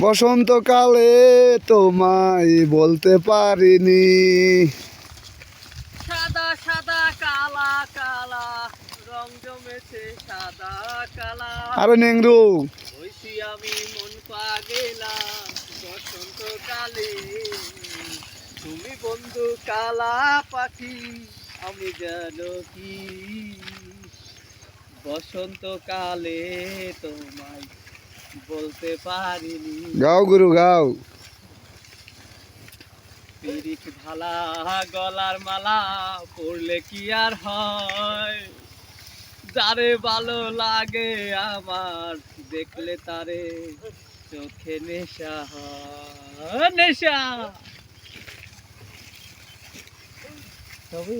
বসন্তকালে তোমায় বলতে পারিনি। সাদা সাদা কালা কালা রং জমেছে সাদা কালা। আরে নেংরু হইছি আমি মন পাগেলা বসন্তকালে। তুমি বন্ধু কালা পাখি আমি জানো কি বসন্তকালে তোমায় বলতে পারিনি। গাও গুরু গাও। পিরিত ভালা গলার মালা পড়লে কি আর হয়, যারে ভালো লাগে আমার দেখলে তারে চোখে নেশা হয়। নেশা সবই